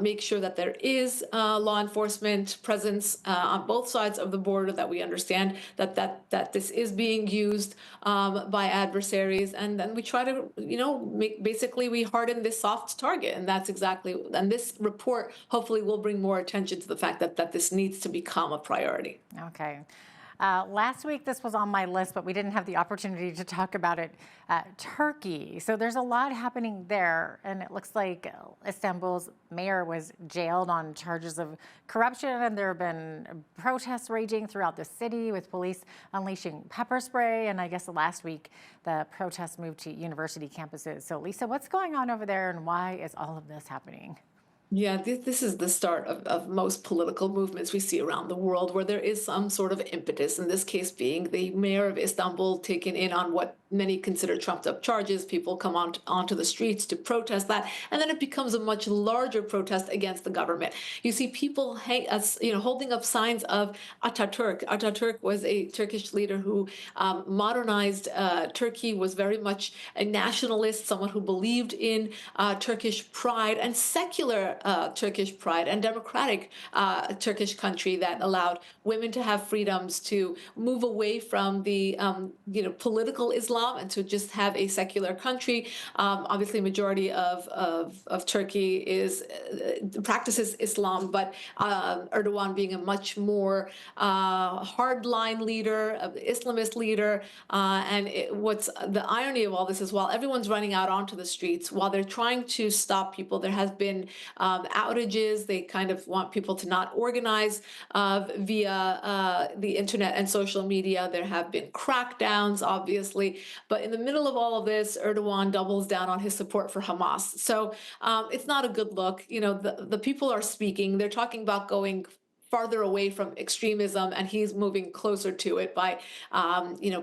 make sure that there is law enforcement presence on both sides of the border, that we understand that this is being used by adversaries, and then we try to, basically we harden this soft target, and that's exactly. And this report hopefully will bring more attention to the fact that this needs to become a priority. Okay. Last week, this was on my list, but we didn't have the opportunity to talk about it. Turkey. So there's a lot happening there, and it looks like Istanbul's mayor was jailed on charges of corruption, and there have been protests raging throughout the city with police unleashing pepper spray. And I guess last week, the protests moved to university campuses. So Lisa, what's going on over there, and why is all of this happening? Yeah, this is the start of most political movements we see around the world, where there is some sort of impetus, in this case being the mayor of Istanbul taken in on what many consider trumped up charges. People come onto the streets to protest that, and then it becomes a much larger protest against the government. You see people holding up signs of Atatürk. Atatürk was a Turkish leader who modernized Turkey, was very much a nationalist, someone who believed in Turkish pride and secular Turkish pride and democratic Turkish country that allowed women to have freedoms, to move away from the political Islam and to just have a secular country. Obviously, majority of Turkey practices Islam, but Erdogan being a much more hardline leader, Islamist leader, and what's the irony of all this is, while everyone's running out onto the streets, while they're trying to stop people, there has been outages. They kind of want people to not organize via the internet and social media. There have been crackdowns, obviously, but in the middle of all of this, Erdogan doubles down on his support for Hamas. So it's not a good look. The people are speaking. They're talking about going farther away from extremism, and he's moving closer to it by,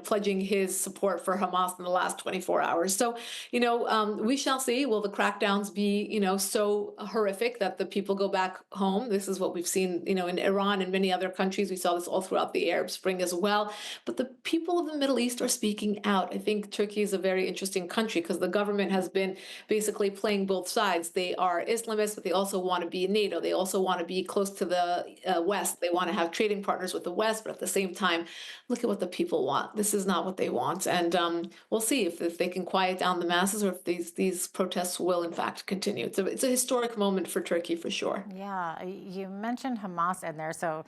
pledging his support for Hamas in the last 24 hours. So, we shall see. Will the crackdowns be, so horrific that the people go back home? This is what we've seen, in Iran and many other countries. We saw this all throughout the Arab Spring as well. But the people of the Middle East are speaking out. I think Turkey is a very interesting country because the government has been basically playing both sides. They are Islamists, but they also want to be NATO. They also want to be close to the West. They want to have trading partners with the West, but at the same time, look at what the people want. This is not what they want. And we'll see if they can quiet down the masses or if these protests will in fact continue. It's a historic moment for Turkey for sure. Yeah, you mentioned Hamas in there. So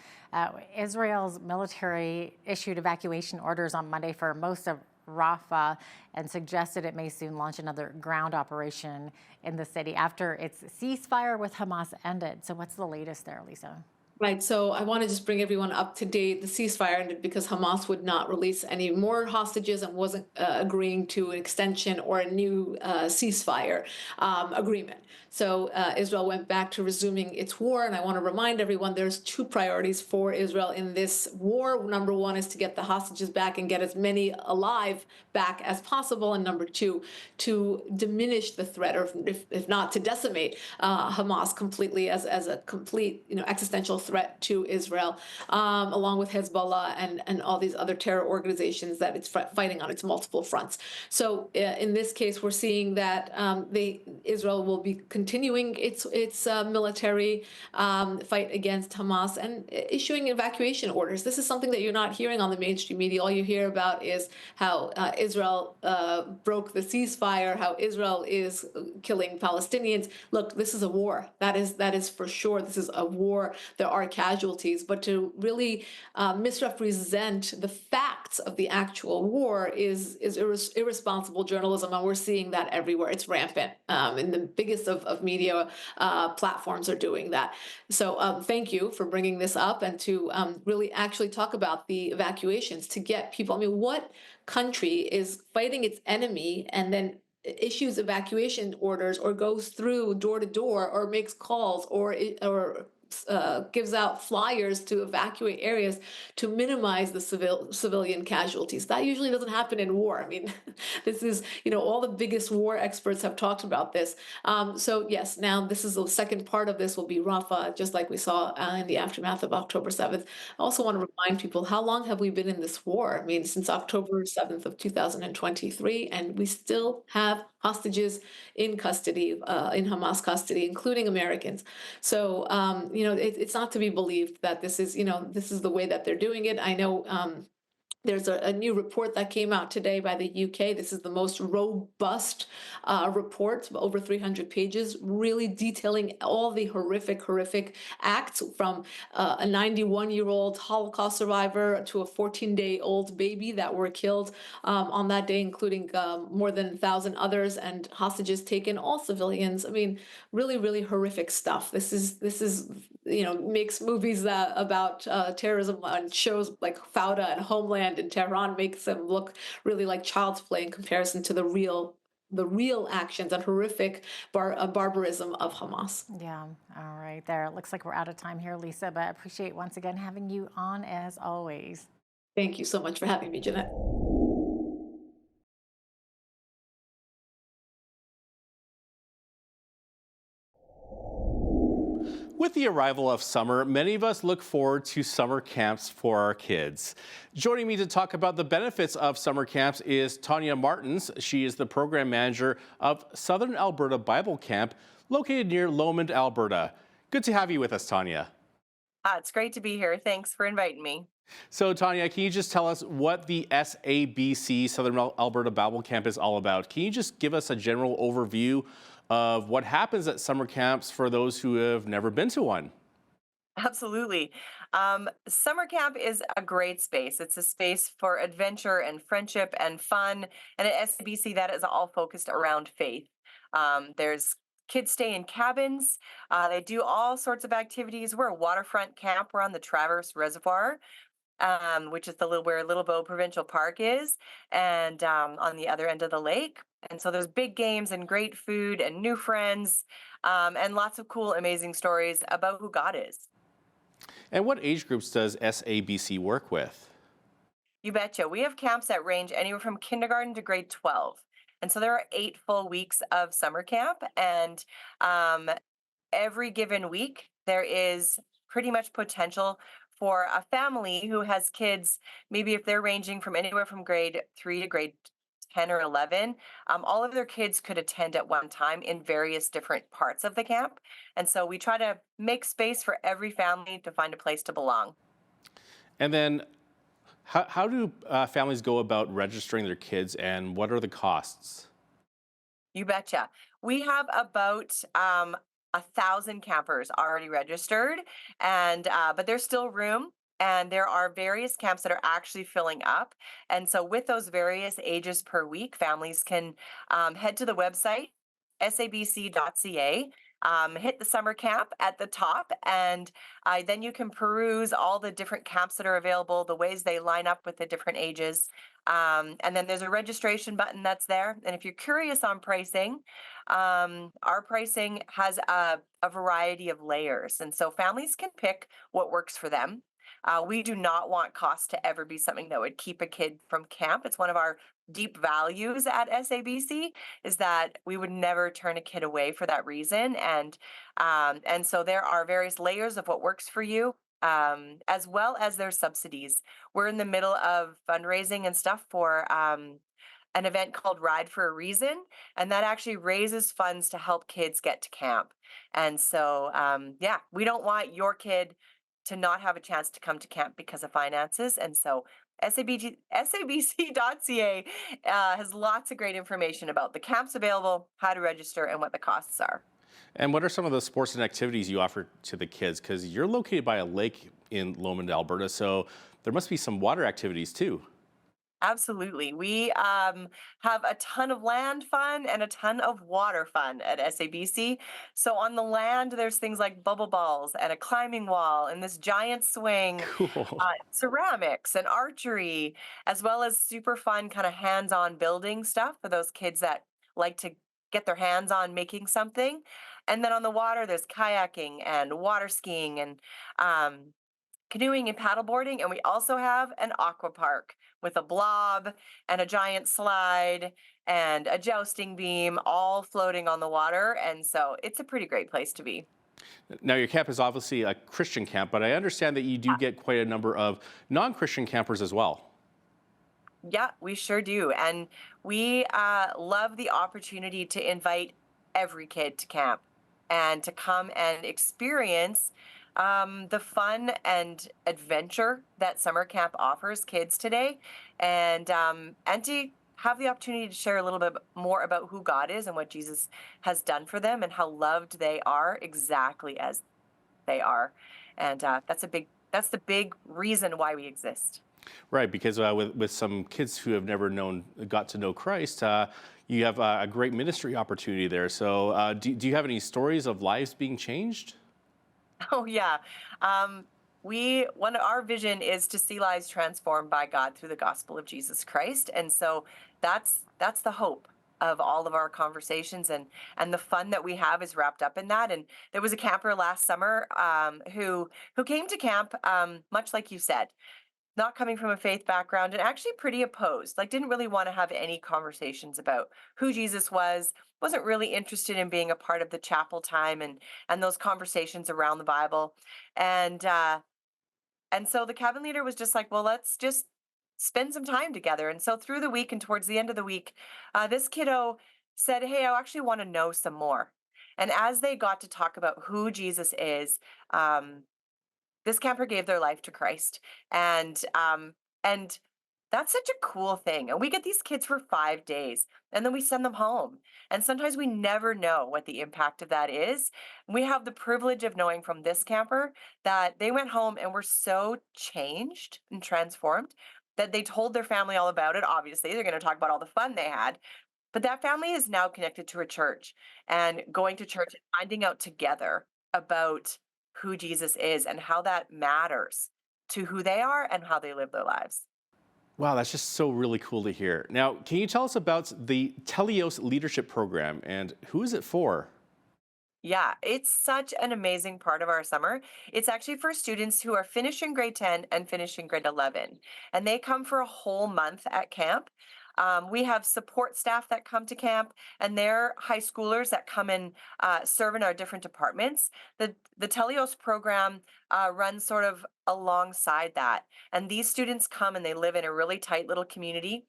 Israel's military issued evacuation orders on Monday for most of Rafah and suggested it may soon launch another ground operation in the city after its ceasefire with Hamas ended. So what's the latest there, Lisa? Right. So I want to just bring everyone up to date. The ceasefire ended because Hamas would not release any more hostages and wasn't agreeing to an extension or a new ceasefire agreement. So Israel went back to resuming its war. And I want to remind everyone there's two priorities for Israel in this war. Number one is to get the hostages back and get as many alive back as possible. And number two, to diminish the threat, or if not to decimate Hamas completely as a complete, existential threat to Israel, along with Hezbollah and all these other terror organizations that it's fighting on its multiple fronts. So in this case, we're seeing that Israel will be continuing its military fight against Hamas and issuing evacuation orders. This is something that you're not hearing on the mainstream media. All you hear about is how Israel broke the ceasefire, how Israel is killing Palestinians. Look, this is a war. That is for sure. This is a war. There are casualties, but to really misrepresent the facts of the actual war is irresponsible journalism, and we're seeing that everywhere. It's rampant, and the biggest of media platforms are doing that. So thank you for bringing this up and to really actually talk about the evacuations to get people. I mean, what country is fighting its enemy and then issues evacuation orders or goes through door to door or makes calls or gives out flyers to evacuate areas to minimize the civilian casualties? That usually doesn't happen in war. I mean, this is, all the biggest war experts have talked about this. So yes, now this is the second part of this will be Rafah, just like we saw in the aftermath of October 7th. I also want to remind people, how long have we been in this war? I mean, since October 7th of 2023, and we still have hostages in custody, in Hamas custody, including Americans. So, it's not to be believed that this is the way that they're doing it. I know there's a new report that came out today by the UK. This is the most robust report, over 300 pages, really detailing all the horrific acts from a 91-year-old Holocaust survivor to a 14-day-old baby that were killed on that day, including more than 1,000 others, and hostages taken, all civilians. I mean, really horrific stuff. This is makes movies about terrorism and shows like Fauda and Homeland in Tehran makes them look really like child's play in comparison to the real actions and horrific barbarism of Hamas. Yeah, all right there. It looks like we're out of time here, Lisa, but I appreciate once again having you on as always. Thank you so much for having me, Jeanette. With the arrival of summer, many of us look forward to summer camps for our kids. Joining me to talk about the benefits of summer camps is Tanya Martins. She is the program manager of Southern Alberta Bible Camp, located near Lomond, Alberta. Good to have you with us, Tanya. It's great to be here. Thanks for inviting me. So, Tanya, can you just tell us what the SABC, Southern Alberta Bible Camp, is all about? Can you just give us a general overview of what happens at summer camps for those who have never been to one? Absolutely. Summer camp is a great space. It's a space for adventure and friendship and fun. And at SABC, that is all focused around faith. There's Kids stay in cabins. They do all sorts of activities. We're a waterfront camp. We're on the Traverse Reservoir, which is where Little Bow Provincial Park is, and on the other end of the lake. And so there's big games and great food and new friends, and lots of cool, amazing stories about who God is. And what age groups does SABC work with? You betcha. We have camps that range anywhere from kindergarten to grade 12. And so there are 8 full weeks of summer camp. And um, every given week, there is pretty much potential for a family who has kids, maybe if they're ranging from anywhere from grade 3 to grade 10 or 11, all of their kids could attend at one time in various different parts of the camp. And so we try to make space for every family to find a place to belong. And then how do families go about registering their kids, and what are the costs? You betcha. We have about 1,000 campers already registered, and but there's still room. And there are various camps that are actually filling up. And so, with those various ages per week, families can head to the website, sabc.ca, hit the summer camp at the top, and then you can peruse all the different camps that are available, the ways they line up with the different ages. And then there's a registration button that's there. And if you're curious on pricing, our pricing has a variety of layers. And so families can pick what works for them. We do not want cost to ever be something that would keep a kid from camp. It's one of our deep values at SABC is that we would never turn a kid away for that reason. And so there are various layers of what works for you, as well as their subsidies. We're in the middle of fundraising and stuff for an event called Ride for a Reason, and that actually raises funds to help kids get to camp. And so, yeah, we don't want your kid to not have a chance to come to camp because of finances. And so sabc.ca has lots of great information about the camps available, how to register, and what the costs are. And what are some of the sports and activities you offer to the kids? Because you're located by a lake in Lomond, Alberta, so there must be some water activities too. Absolutely. We have a ton of land fun and a ton of water fun at SABC. So on the land, there's things like bubble balls and a climbing wall and this giant swing, Cool. ceramics and archery, as well as super fun kind of hands-on building stuff for those kids that like to get their hands on making something. And then on the water, there's kayaking and water skiing and canoeing and paddleboarding. And we also have an aqua park with a blob and a giant slide and a jousting beam all floating on the water. And so it's a pretty great place to be. Now, your camp is obviously a Christian camp, but I understand that you do get quite a number of non-Christian campers as well. Yeah, we sure do. And we love the opportunity to invite every kid to camp and to come and experience the fun and adventure that summer camp offers kids today, and to have the opportunity to share a little bit more about who God is and what Jesus has done for them and how loved they are exactly as they are. And that's the big reason why we exist. Right, because with some kids who have never got to know Christ, you have a great ministry opportunity there. So do you have any stories of lives being changed? Oh yeah. One of our vision is to see lives transformed by God through the gospel of Jesus Christ. And so that's the hope of all of our conversations, and the fun that we have is wrapped up in that. And there was a camper last summer who came to camp, much like you said, not coming from a faith background and actually pretty opposed, like didn't really want to have any conversations about who Jesus was, wasn't really interested in being a part of the chapel time and those conversations around the Bible. And so the cabin leader was just like, well, let's just spend some time together. And so through the week and towards the end of the week, this kiddo said, hey, I actually want to know some more. And as they got to talk about who Jesus is, this camper gave their life to Christ. And that's such a cool thing. And we get these kids for 5 days and then we send them home. And sometimes we never know what the impact of that is. We have the privilege of knowing from this camper that they went home and were so changed and transformed that they told their family all about it. Obviously, they're going to talk about all the fun they had. But that family is now connected to a church and going to church and finding out together about who Jesus is and how that matters to who they are and how they live their lives. Wow, that's just so really cool to hear. Now, can you tell us about the Telios Leadership Program and who is it for? Yeah, it's such an amazing part of our summer. It's actually for students who are finishing grade 10 and finishing grade 11. And they come for a whole month at camp. We have support staff that come to camp, and they're high schoolers that come and serve in our different departments. The Telios program runs sort of alongside that. And these students come and they live in a really tight little community.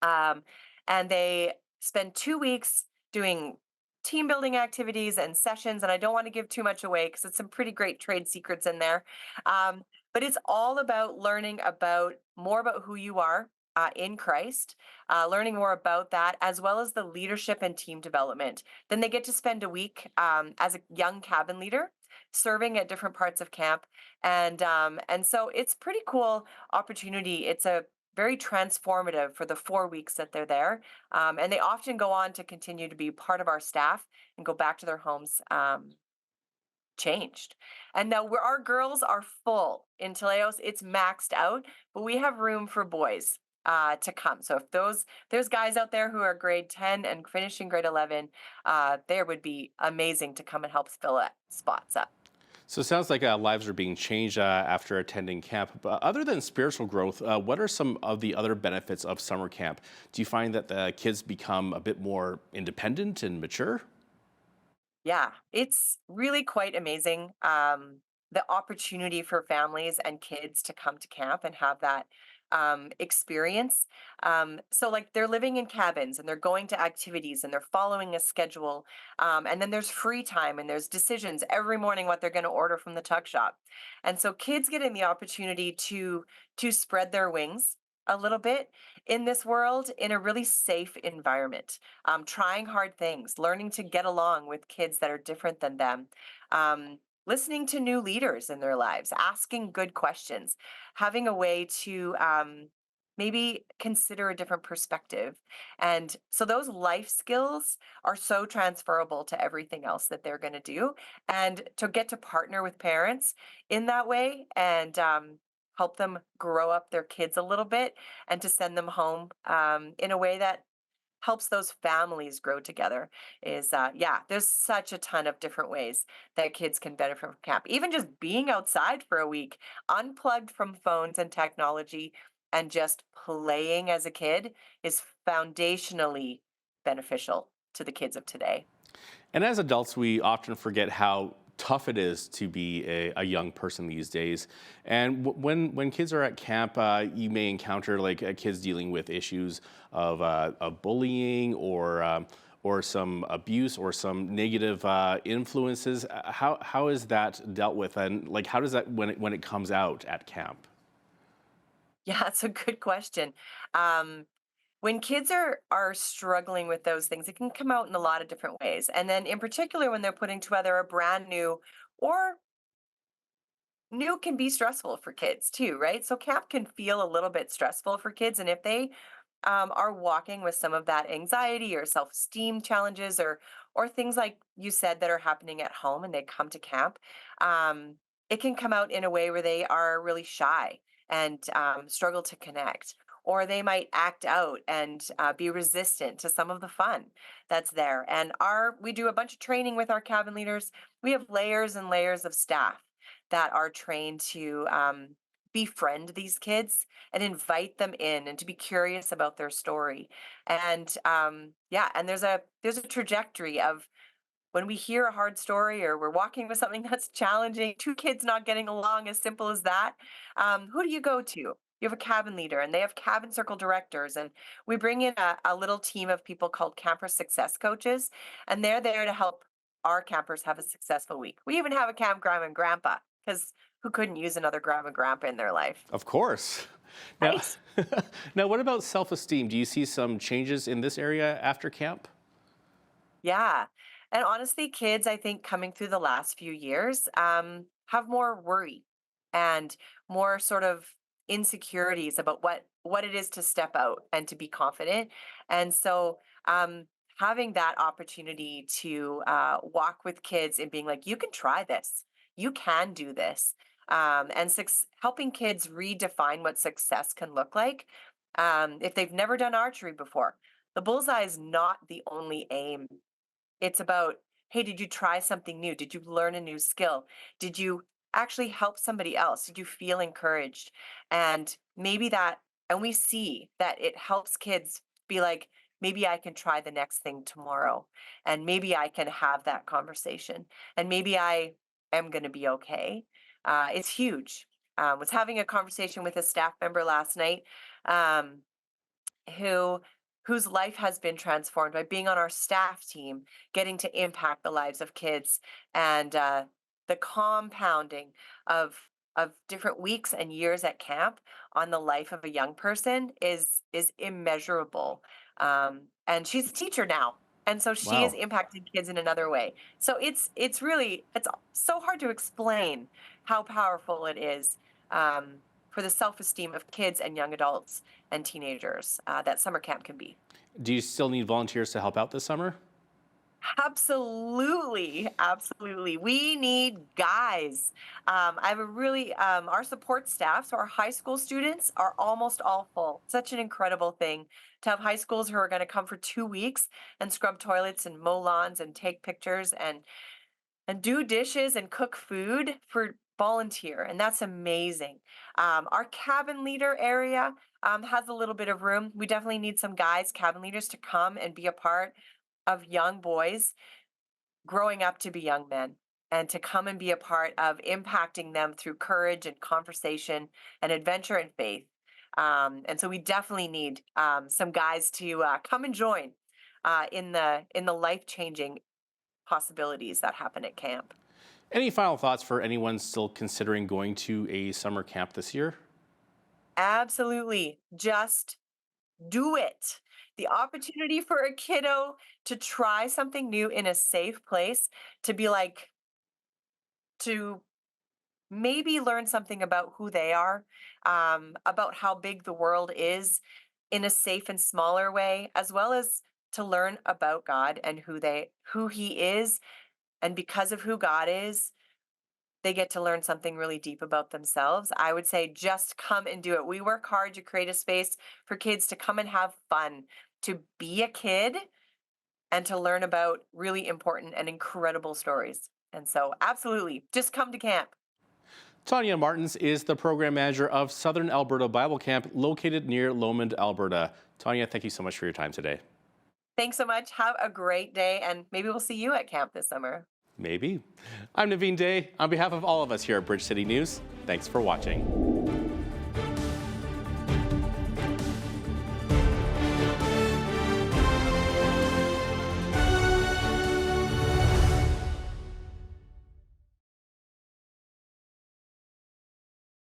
Um, and they spend 2 weeks doing team building activities and sessions. And I don't want to give too much away because it's some pretty great trade secrets in there. But it's all about learning about more about who you are in Christ, learning more about that, as well as the leadership and team development. Then they get to spend a week as a young cabin leader serving at different parts of camp, and so it's pretty cool opportunity. It's a very transformative for the 4 weeks that they're there. And they often go on to continue to be part of our staff and go back to their homes changed. And now where our girls are full in Teleos, it's maxed out, but we have room for boys to come. So if there's guys out there who are grade 10 and finishing grade 11, there would be amazing to come and help fill spots up. So it sounds like lives are being changed after attending camp. But other than spiritual growth, what are some of the other benefits of summer camp? Do you find that the kids become a bit more independent and mature? Yeah, it's really quite amazing. The opportunity for families and kids to come to camp and have that experience. So, like, they're living in cabins and they're going to activities and they're following a schedule. And then there's free time and there's decisions every morning what they're going to order from the tuck shop. And so, kids getting the opportunity to spread their wings a little bit in this world in a really safe environment, trying hard things, learning to get along with kids that are different than them, listening to new leaders in their lives, asking good questions, having a way to maybe consider a different perspective. And so those life skills are so transferable to everything else that they're going to do. And to get to partner with parents in that way and help them grow up their kids a little bit and to send them home in a way that helps those families grow together is yeah, there's such a ton of different ways that kids can benefit from camp. Even just being outside for a week, unplugged from phones and technology and just playing as a kid is foundationally beneficial to the kids of today. And as adults, we often forget how tough it is to be a young person these days. And when kids are at camp, you may encounter like kids dealing with issues of bullying or some abuse or some negative influences. How is that dealt with, and like how does that when it comes out at camp? Yeah, that's a good question. Um, when kids are struggling with those things, it can come out in a lot of different ways. And then in particular when they're putting together a brand new or new can be stressful for kids too, right? So camp can feel a little bit stressful for kids. And if they are walking with some of that anxiety or self-esteem challenges or things like you said that are happening at home and they come to camp, um, it can come out in a way where they are really shy and struggle to connect. Or they might act out and be resistant to some of the fun that's there. And we do a bunch of training with our cabin leaders. We have layers and layers of staff that are trained to befriend these kids and invite them in and to be curious about their story. And yeah, and there's a trajectory of when we hear a hard story or we're walking with something that's challenging, two kids not getting along, as simple as that. Who do you go to? You have a cabin leader and they have cabin circle directors. And we bring in a little team of people called camper success coaches, and they're there to help our campers have a successful week. We even have a camp grandma and grandpa because who couldn't use another grandma and grandpa in their life? Of course. Now, Right. now what about self-esteem? Do you see some changes in this area after camp? Yeah. And honestly, kids, I think coming through the last few years have more worry and more sort of insecurities about what what it is to step out and to be confident. And so having that opportunity to walk with kids and being like, you can try this, you can do this, and helping kids redefine what success can look like. If they've never done archery before, the bullseye is not the only aim. It's about, hey, did you try something new? Did you learn a new skill? Did you actually help somebody else? Did you feel encouraged? And maybe that, and we see that it helps kids be like, maybe I can try the next thing tomorrow. And maybe I can have that conversation. And maybe I am going to be okay. It's huge. Was having a conversation with a staff member last night um, whose life has been transformed by being on our staff team, getting to impact the lives of kids, and the compounding of different weeks and years at camp on the life of a young person is immeasurable. And she's a teacher now, and so she is Wow. impacting kids in another way. So it's really, it's so hard to explain how powerful it is. For the self-esteem of kids and young adults and teenagers that summer camp can be. Do you still need volunteers to help out this summer? Absolutely, absolutely. We need guys. I have a really, our support staff, so our high school students are almost all full. Such an incredible thing to have high schools who are going to come for 2 weeks and scrub toilets and mow lawns and take pictures and do dishes and cook food for volunteer, and that's amazing. Our cabin leader area has a little bit of room. We definitely need some guys, cabin leaders, to come and be a part of young boys growing up to be young men, and to come and be a part of impacting them through courage and conversation and adventure and faith. And so we definitely need some guys to come and join in the life-changing possibilities that happen at camp. Any final thoughts for anyone still considering going to a summer camp this year? Absolutely. Just do it. The opportunity for a kiddo to try something new in a safe place, to be like, to maybe learn something about who they are, about how big the world is in a safe and smaller way, as well as to learn about God and who he is. And because of who God is, they get to learn something really deep about themselves. I would say just come and do it. We work hard to create a space for kids to come and have fun, to be a kid, and to learn about really important and incredible stories. And so, absolutely, just come to camp. Tanya Martins is the program manager of Southern Alberta Bible Camp located near Lomond, Alberta. Tanya, thank you so much for your time today. Thanks so much. Have a great day, and maybe we'll see you at camp this summer. Maybe. I'm Naveen Day. On behalf of all of us here at Bridge City News, thanks for watching.